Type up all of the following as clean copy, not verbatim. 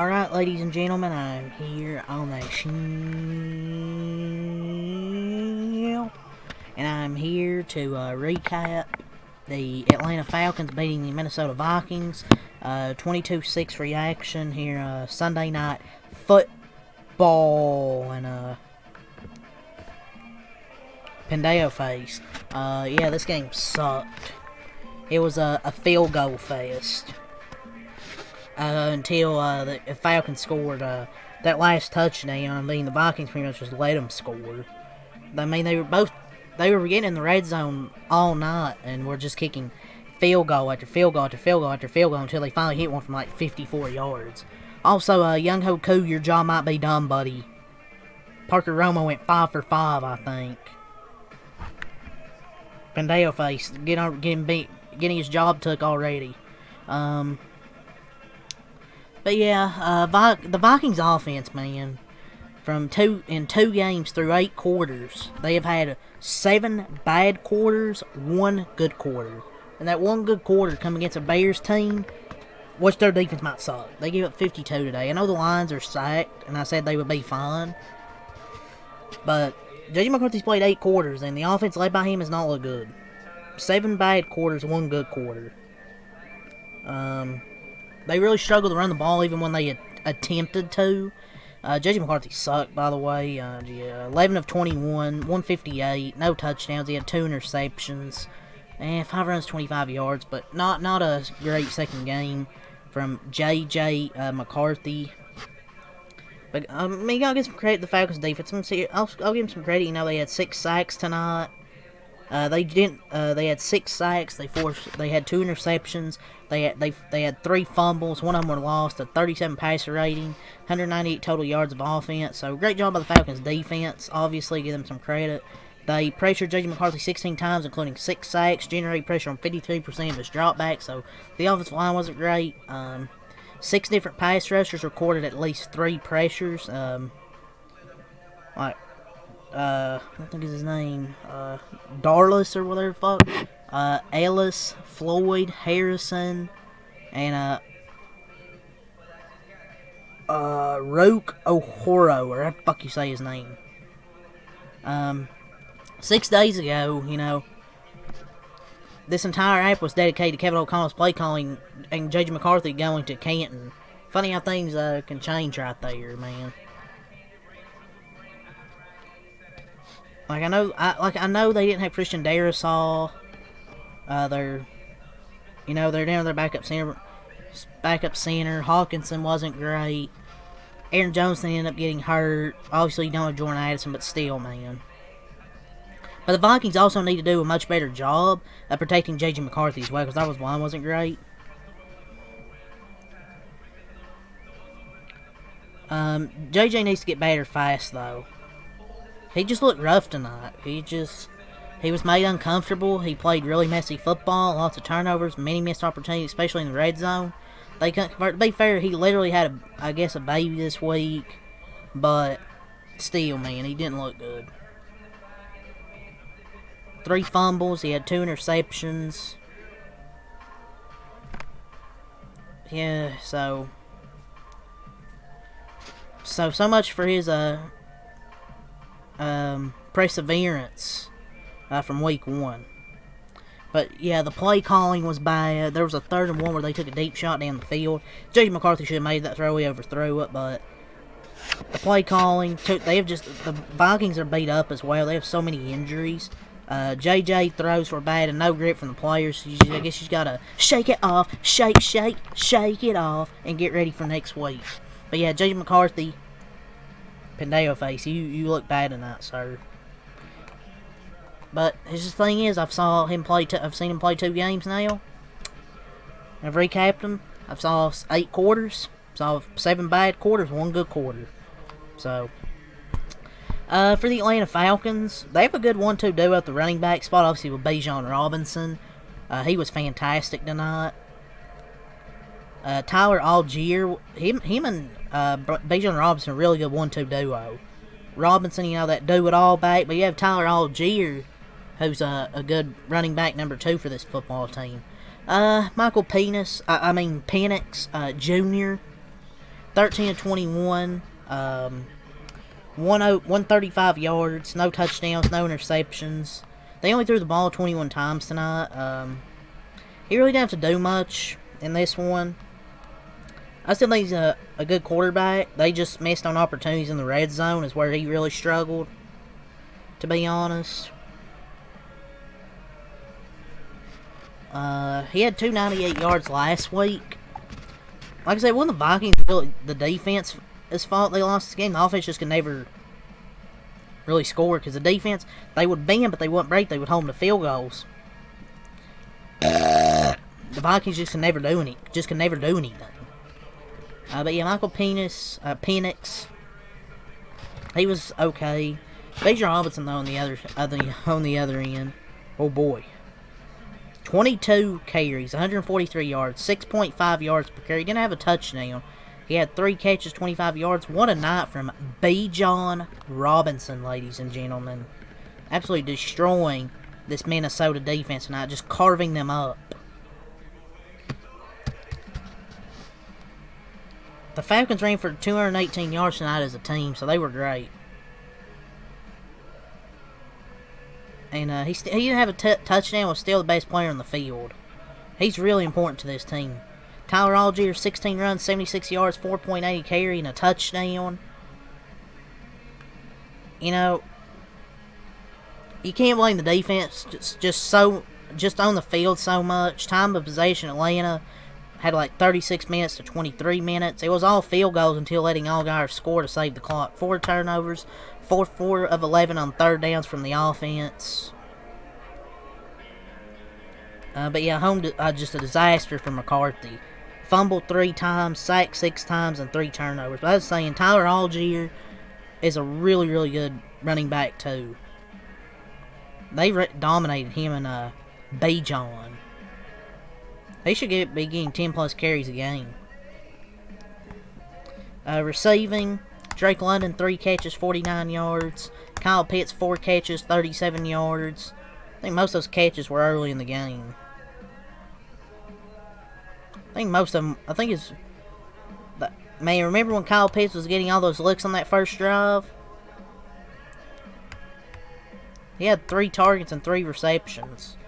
Alright, ladies and gentlemen, I'm here on the show, and I'm here to recap the Atlanta Falcons beating the Minnesota Vikings. 22-6 reaction here, Sunday night football, and Pendeo face. Yeah, this game sucked. It was a field goal fest. Until the Falcons scored that last touchdown. I mean, the Vikings pretty much just let them score. I mean, they were getting in the red zone all night and were just kicking field goal after field goal after field goal after field goal until they finally hit one from like 54 yards. Also, Young Ho Koo, your jaw might be done, buddy. Parker Romo went 5 for 5, I think. Pendeo face getting his job took already. But yeah, the Vikings offense, man, in two games through 8 quarters, they have had 7 bad quarters, 1 good quarter. And that 1 good quarter come against a Bears team, which their defense might suck. They gave up 52 today. I know the Lions are sacked, and I said they would be fine. But J.J. McCarthy's played 8 quarters, and the offense led by him has not looked good. 7 bad quarters, 1 good quarter. They really struggled to run the ball even when they attempted to. J.J. McCarthy sucked, by the way. 11 of 21, 158, no touchdowns. He had 2 interceptions. 5 runs, 25 yards, but not a great second game from J.J. McCarthy. But, I mean, you gotta give some credit to the Falcons defense. I'll give them some credit. You know, they had 6 sacks tonight. They had 6 sacks. They had 2 interceptions. They had 3 fumbles. 1 of them were lost. A 37 passer rating, 198 total yards of offense. So great job by the Falcons defense. Obviously, give them some credit. They pressured J.J. McCarthy 16 times, including 6 sacks. Generated pressure on 53% of his dropbacks. So the offensive line wasn't great. 6 different pass rushers recorded at least 3 pressures. I don't think is his name, Darlis or whatever the fuck, Ellis, Floyd, Harrison, and, Roke O'Horo, or how the fuck you say his name. 6 days ago, you know, this entire app was dedicated to Kevin O'Connell's play calling and J.J. McCarthy going to Canton. Funny how things, can change right there, man. I know they didn't have Christian Darrisaw. They're down their backup center. Hawkinson wasn't great. Aaron Jones ended up getting hurt. Obviously, you don't have Jordan Addison, but still, man. But the Vikings also need to do a much better job of protecting J.J. McCarthy as well, because that line wasn't great. J.J. needs to get better fast, though. He just looked rough tonight. He was made uncomfortable. He played really messy football, lots of turnovers, many missed opportunities, especially in the red zone. They couldn't convert. To be fair, he literally had, a baby this week, but still, man, he didn't look good. 3 fumbles. He had 2 interceptions. Yeah, so much for his perseverance from week 1. But yeah, the play calling was bad. There was a 3rd and 1 where they took a deep shot down the field. J.J. McCarthy should have made that throw. He overthrew it, but the play calling the Vikings are beat up as well. They have so many injuries. J.J. throws were bad and no grip from the players. So I guess you gotta shake it off, shake it off, and get ready for next week. But yeah, J.J. McCarthy, Pendeo face, you look bad tonight, sir. But his thing is, I've seen him play 2 games now. I've recapped him. I've saw 8 quarters. Saw 7 bad quarters, 1 good quarter. So, for the Atlanta Falcons, they have a good 1-2 duo at the running back spot, obviously with Bijan Robinson. He was fantastic tonight. Tyler Algier, him and Bijan Robinson, a really good 1-2 duo. Robinson, you know, that do-it-all back, but you have Tyler Algier, who's a good running back number 2 for this football team. Michael Penix Jr., 13 of 21, 135 yards, no touchdowns, no interceptions. They only threw the ball 21 times tonight. He really didn't have to do much in this one. I still think he's a good quarterback. They just missed on opportunities in the red zone is where he really struggled, to be honest. He had 298 yards last week. Like I said, one of the Vikings, really, the defense is fault they lost this game. The offense just could never really score because the defense, they would bend, but they wouldn't break. They would hold them to field goals. The Vikings just could never do anything. But yeah, Michael Penix, he was okay. Bijan Robinson though on the other end, oh boy, 22 carries, 143 yards, 6.5 yards per carry. He didn't have a touchdown. He had 3 catches, 25 yards. What a night from Bijan Robinson, ladies and gentlemen. Absolutely destroying this Minnesota defense tonight, just carving them up. The Falcons ran for 218 yards tonight as a team, so they were great. And he didn't have a touchdown, was still the best player on the field. He's really important to this team. Tyler Algier, 16 runs, 76 yards, 4.80 carry, and a touchdown. You know, you can't blame the defense just on the field so much. Time of possession, Atlanta had like 36 minutes to 23 minutes. It was all field goals until letting Allgaier score to save the clock. 4 turnovers, 4 of 11 on third downs from the offense. But yeah, just a disaster for McCarthy. Fumbled 3 times, sacked 6 times, and 3 turnovers. But I was saying, Tyler Algier is a really, really good running back too. They dominated him and Bijan. They should be getting 10 plus carries a game. Receiving, Drake London 3 catches, 49 yards. Kyle Pitts 4 catches, 37 yards. I think most of those catches were early in the game. Man, remember when Kyle Pitts was getting all those looks on that first drive? He had 3 targets and 3 receptions.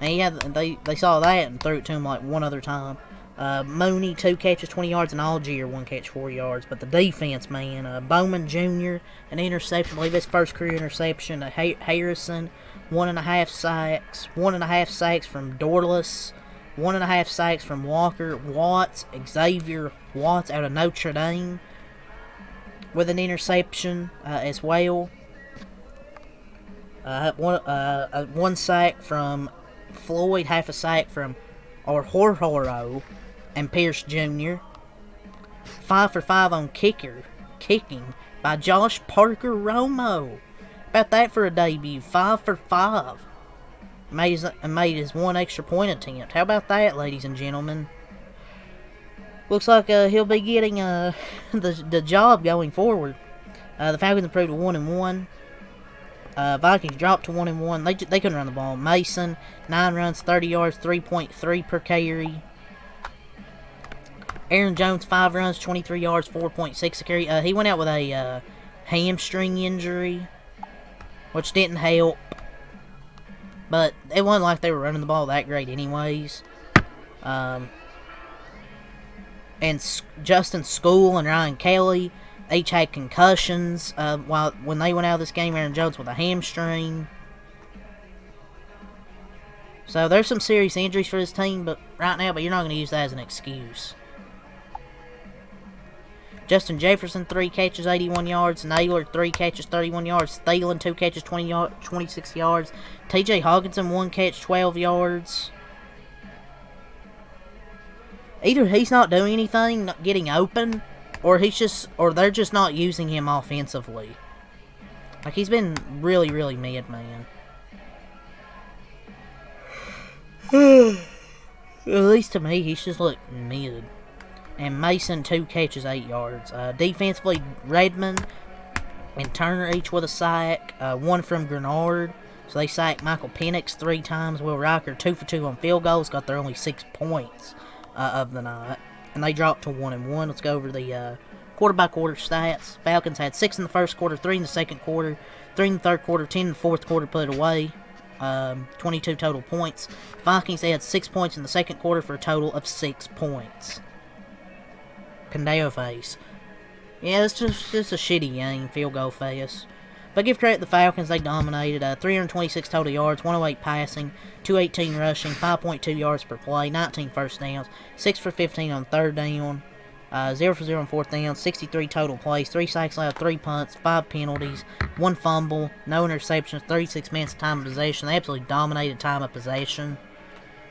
And they saw that and threw it to him like one other time. Mooney, 2 catches, 20 yards, and Algier, 1 catch, 4 yards. But the defense, man, Bowman Jr., an interception, I believe his first career interception. Harrison, 1.5 sacks. 1.5 sacks from Dorless. 1.5 sacks from Walker. Watts, Xavier Watts out of Notre Dame with an interception as well. 1 sack from Floyd, half a sack from Horhoro and Pierce Jr. 5 for 5 on kicking by Josh Parker Romo. About that for a debut. 5 for 5. Made his 1 extra point attempt. How about that, ladies and gentlemen? Looks like he'll be getting the job going forward. The Falcons improved to 1-1. Vikings dropped to 1-1. They couldn't run the ball. Mason, 9 runs, 30 yards, 3.3 per carry. Aaron Jones, 5 runs, 23 yards, 4.6 a carry. He went out with a hamstring injury, which didn't help. But it wasn't like they were running the ball that great anyways. And Justin School and Ryan Kelly each had concussions when they went out of this game. Aaron Jones with a hamstring. So there's some serious injuries for this team right now, but you're not going to use that as an excuse. Justin Jefferson, 3 catches, 81 yards. Naylor, 3 catches, 31 yards. Thielen, 2 catches, 26 yards. TJ Hawkinson, 1 catch, 12 yards. Either he's not doing anything, not getting open, or they're just not using him offensively. Like, he's been really, really mid, man. At least to me, he's just looked mid. And Mason, 2 catches, 8 yards. Defensively, Redmond and Turner each with a sack. 1 from Grenard. So they sacked Michael Penix 3 times. Will Riker, 2 for 2 on field goals. Got their only 6 points of the night. and they dropped to 1-1. Let's go over the quarter-by-quarter stats. Falcons had 6 in the first quarter, 3 in the second quarter, 3 in the third quarter, 10 in the fourth quarter, put it away. 22 total points. Vikings, they had 6 points in the second quarter for a total of 6 points. Condeo face. Yeah, it's just a shitty game, field goal fest. But give credit to the Falcons, they dominated. 326 total yards, 108 passing, 218 rushing, 5.2 yards per play, 19 first downs, 6 for 15 on third down, 0 for 0 on fourth down, 63 total plays, 3 sacks allowed, 3 punts, 5 penalties, 1 fumble, no interceptions, 36 minutes of time of possession. They absolutely dominated time of possession.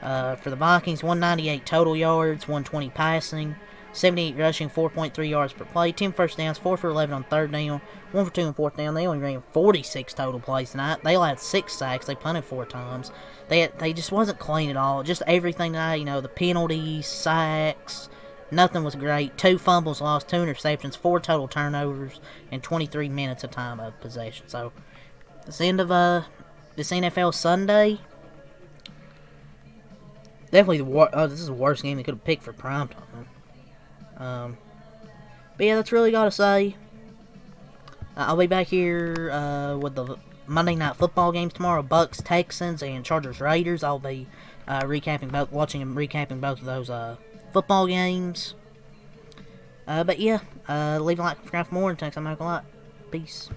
For the Vikings, 198 total yards, 120 passing, 78 rushing, 4.3 yards per play, 10 first downs, 4 for 11 on third down, 1 for 2 on fourth down. They only ran 46 total plays tonight. They allowed 6 sacks. They punted 4 times. They just wasn't clean at all. Just everything tonight, the penalties, sacks, nothing was great. 2 fumbles lost, 2 interceptions, 4 total turnovers, and 23 minutes of time of possession. So, it's the end of this NFL Sunday. Definitely this is the worst game they could have picked for primetime. But yeah, that's really got to say. I'll be back here with the Monday Night Football games tomorrow: Bucks, Texans, and Chargers, Raiders. I'll be watching and recapping both of those football games. But yeah, leave a like, subscribe for more, and thanks. I'm not gonna lie. Peace.